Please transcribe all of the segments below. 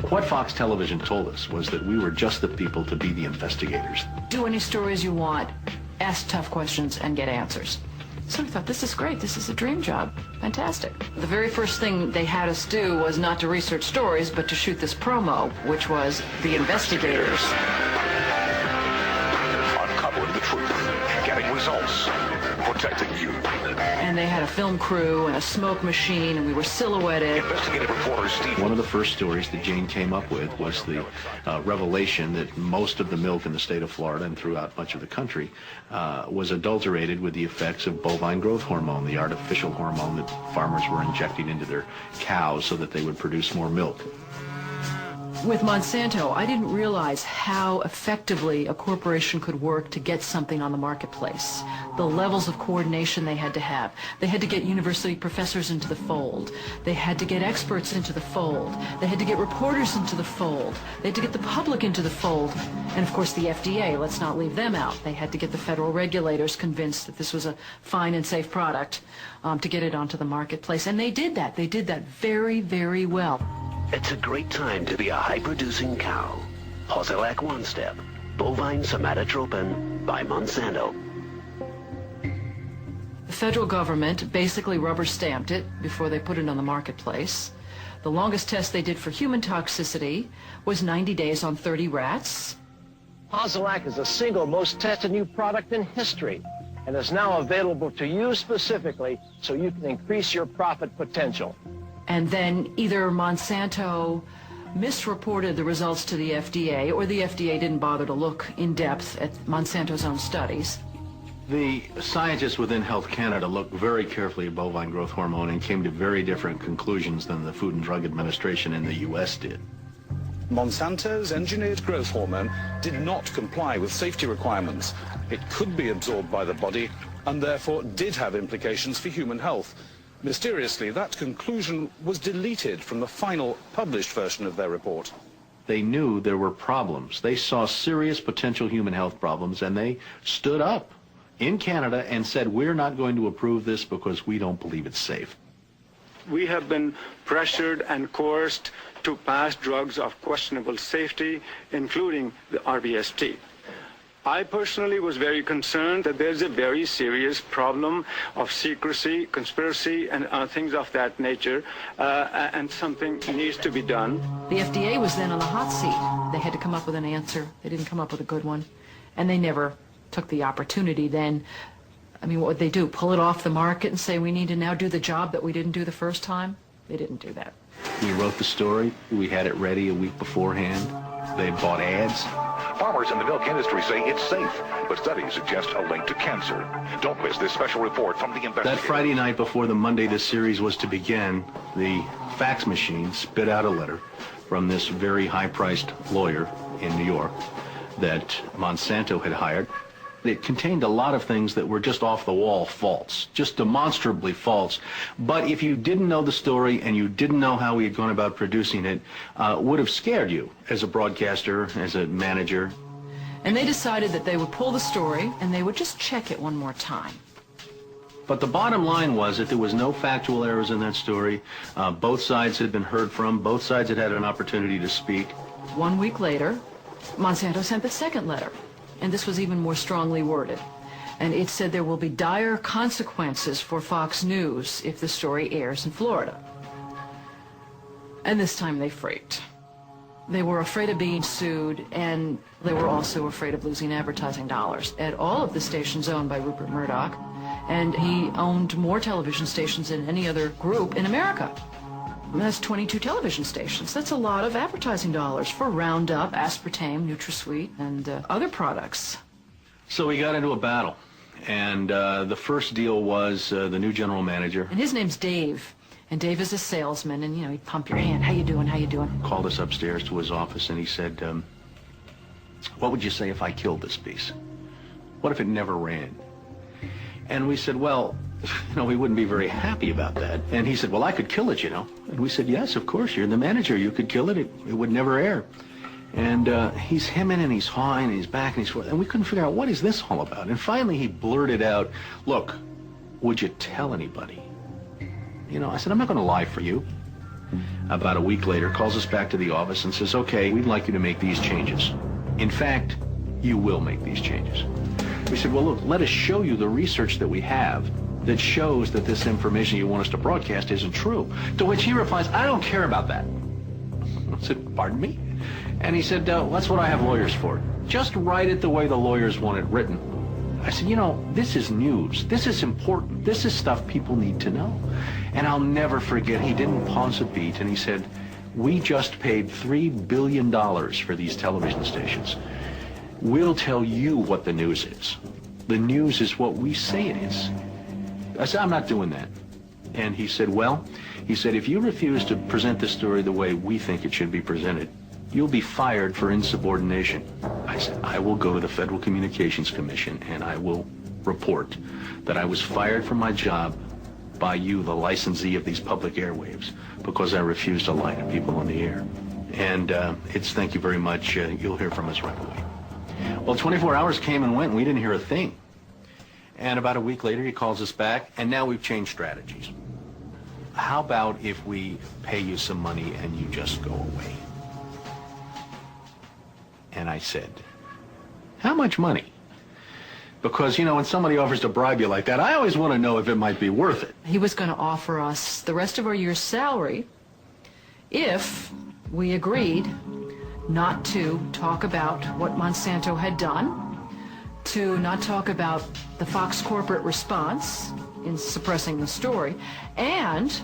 What Fox Television told us was that we were just the people to be the investigators. Do any stories you want, ask tough questions, and get answers. So we thought, this is great. This is a dream job. Fantastic. The very first thing they had us do was not to research stories, but to shoot this promo, which was The Investigators. Uncovering the truth, getting results, protecting you. And they had a film crew and a smoke machine, and we were silhouetted. Investigative reporter Steve. One of the first stories that Jane came up with was the revelation that most of the milk in the state of Florida and throughout much of the country was adulterated with the effects of bovine growth hormone, the artificial hormone that farmers were injecting into their cows so that they would produce more milk. With Monsanto, I didn't realize how effectively a corporation could work to get something on the marketplace. The levels of coordination they had to have. They had to get university professors into the fold. They had to get experts into the fold. They had to get reporters into the fold. They had to get the public into the fold. And of course the FDA, let's not leave them out. They had to get the federal regulators convinced that this was a fine and safe product to get it onto the marketplace. And they did that. They did that very, very well. It's a great time to be a high-producing cow. Posilac One Step, bovine somatotropin by Monsanto. The federal government basically rubber-stamped it before they put it on the marketplace. The longest test they did for human toxicity was 90 days on 30 rats. Posilac is the single most tested new product in history and is now available to you specifically so you can increase your profit potential. And then either Monsanto misreported the results to the FDA, or the FDA didn't bother to look in depth at Monsanto's own studies. The scientists within Health Canada looked very carefully at bovine growth hormone and came to very different conclusions than the Food and Drug Administration in the U.S. did. Monsanto's engineered growth hormone did not comply with safety requirements. It could be absorbed by the body and therefore did have implications for human health. Mysteriously, that conclusion was deleted from the final published version of their report. They knew there were problems. They saw serious potential human health problems, and they stood up in Canada and said, we're not going to approve this because we don't believe it's safe. We have been pressured and coerced to pass drugs of questionable safety, including the RBST. I personally was very concerned that there's a very serious problem of secrecy, conspiracy, and things of that nature, and something needs to be done. The FDA was then on the hot seat. They had to come up with an answer. They didn't come up with a good one. And they never took the opportunity then. I mean, what would they do? Pull it off the market and say, we need to now do the job that we didn't do the first time? They didn't do that. We wrote the story. We had it ready a week beforehand. They bought ads. Farmers in the milk industry say it's safe, but studies suggest a link to cancer. Don't miss this special report from the investigators. That Friday night before the Monday this series was to begin, the fax machine spit out a letter from this very high-priced lawyer in New York that Monsanto had hired. It contained a lot of things that were just off-the-wall false, just demonstrably false. But if you didn't know the story and you didn't know how we had gone about producing it, would have scared you as a broadcaster, as a manager. And they decided that they would pull the story and they would just check it one more time. But the bottom line was that there was no factual errors in that story. Both sides had been heard from. Both sides had had an opportunity to speak. 1 week later, Monsanto sent the second letter. And this was even more strongly worded. And it said there will be dire consequences for Fox News if the story airs in Florida. And this time they freaked. They were afraid of being sued, and they were also afraid of losing advertising dollars at all of the stations owned by Rupert Murdoch. And he owned more television stations than any other group in America. That's 22 television stations. That's a lot of advertising dollars for Roundup, Aspartame, NutraSweet, and other products. So we got into a battle, and the first deal was the new general manager. And his name's Dave, and Dave is a salesman, and, you know, he'd pump your hand. How you doing, how you doing? Called us upstairs to his office, and he said, what would you say if I killed this piece? What if it never ran? And we said, well, you know, we wouldn't be very happy about that. And he said, well, I could kill it, you know. And we said, yes, of course, you're the manager. You could kill it. It would never air. And he's hemming and he's hawing and he's back and he's forth. And we couldn't figure out, what is this all about? And finally he blurted out, look, would you tell anybody? You know, I said, I'm not going to lie for you. about a week later, calls us back to the office and says, okay, we'd like you to make these changes. In fact, you will make these changes. We said, well, look, let us show you the research that we have that shows that this information you want us to broadcast isn't true. To which he replies, I don't care about that. I said, pardon me? And he said, that's what I have lawyers for. Just write it the way the lawyers want it written. I said, you know, this is news. This is important. This is stuff people need to know. And I'll never forget, he didn't pause a beat, and he said, we just paid $3 billion for these television stations. We'll tell you what the news is. The news is what we say it is. I said, I'm not doing that. And he said, well, he said, if you refuse to present the story the way we think it should be presented, you'll be fired for insubordination. I said, I will go to the Federal Communications Commission and I will report that I was fired from my job by you, the licensee of these public airwaves, because I refused to lie to people on the air. And it's thank you very much. You'll hear from us right away. Well, 24 hours came and went and we didn't hear a thing. And about a week later, he calls us back, and now we've changed strategies. How about if we pay you some money and you just go away? And I said, how much money? Because, you know, when somebody offers to bribe you like that, I always want to know if it might be worth it. He was going to offer us the rest of our year's salary if we agreed not to talk about what Monsanto had done, to not talk about the Fox corporate response in suppressing the story, and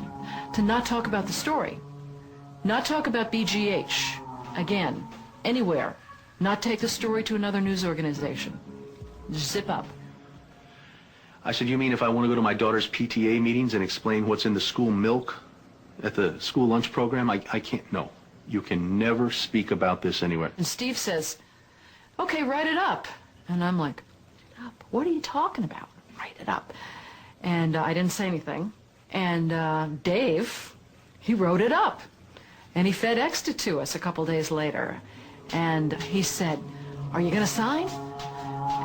to not talk about the story. Not talk about BGH, again, anywhere. Not take the story to another news organization. Just zip up. I said, you mean if I want to go to my daughter's PTA meetings and explain what's in the school milk at the school lunch program? I can't. No. You can never speak about this anywhere. And Steve says, okay, write it up. And I'm like, what are you talking about? Write it up. And I didn't say anything. And Dave, he wrote it up. And he FedExed it to us a couple days later. And he said, are you going to sign?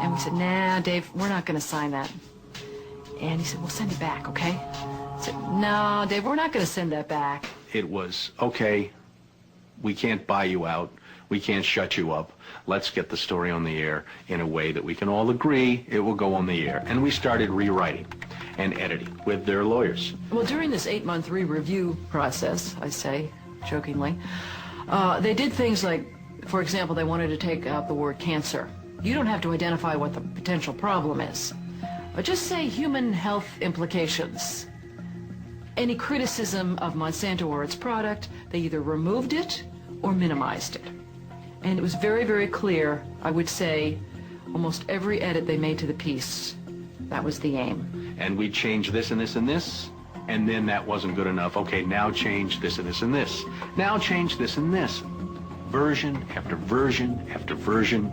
And we said, nah, Dave, we're not going to sign that. And he said, well, send it back, okay? I said, no, Dave, we're not going to send that back. It was, okay, we can't buy you out. We can't shut you up. Let's get the story on the air in a way that we can all agree it will go on the air. And we started rewriting and editing with their lawyers. Well, during this 8-month re-review process, I say jokingly, they did things like, for example, they wanted to take out the word cancer. You don't have to identify what the potential problem is, but just say human health implications. Any criticism of Monsanto or its product, they either removed it or minimized it. And it was very, very clear, I would say, almost every edit they made to the piece, that was the aim. And we changed this and this and this, and then that wasn't good enough. Okay, now change this and this and this. Now change this and this. Version after version after version,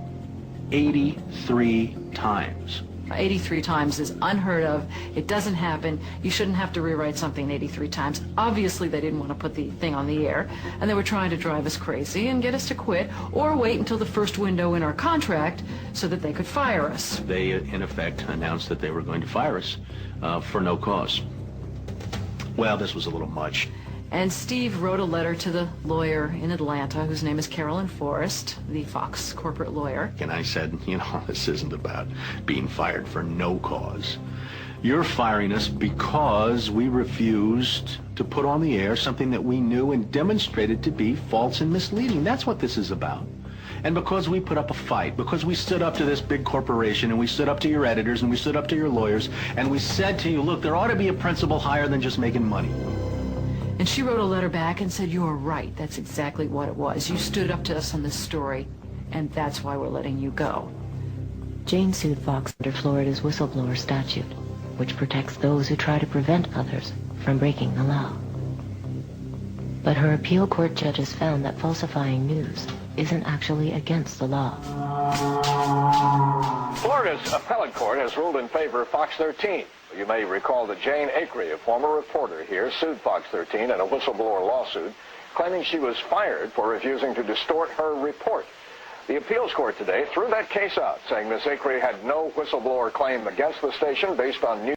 83 times. 83 times is unheard of. It doesn't happen. You shouldn't have to rewrite something 83 times. Obviously, they didn't want to put the thing on the air, and they were trying to drive us crazy and get us to quit or wait until the first window in our contract so that they could fire us. They, in effect, announced that they were going to fire us for no cause. Well, this was a little much. And Steve wrote a letter to the lawyer in Atlanta, whose name is Carolyn Forrest, the Fox corporate lawyer. And I said, you know, this isn't about being fired for no cause. You're firing us because we refused to put on the air something that we knew and demonstrated to be false and misleading. That's what this is about. And because we put up a fight, because we stood up to this big corporation, and we stood up to your editors, and we stood up to your lawyers, and we said to you, look, there ought to be a principle higher than just making money. And she wrote a letter back and said, you are right. That's exactly what it was. You stood up to us on this story, and that's why we're letting you go. Jane sued Fox under Florida's whistleblower statute, which protects those who try to prevent others from breaking the law. But her appeal court judges found that falsifying news isn't actually against the law. Florida's appellate court has ruled in favor of Fox 13. You may recall that Jane Acree, a former reporter here, sued Fox 13 in a whistleblower lawsuit, claiming she was fired for refusing to distort her report. The appeals court today threw that case out, saying Ms. Acree had no whistleblower claim against the station based on news.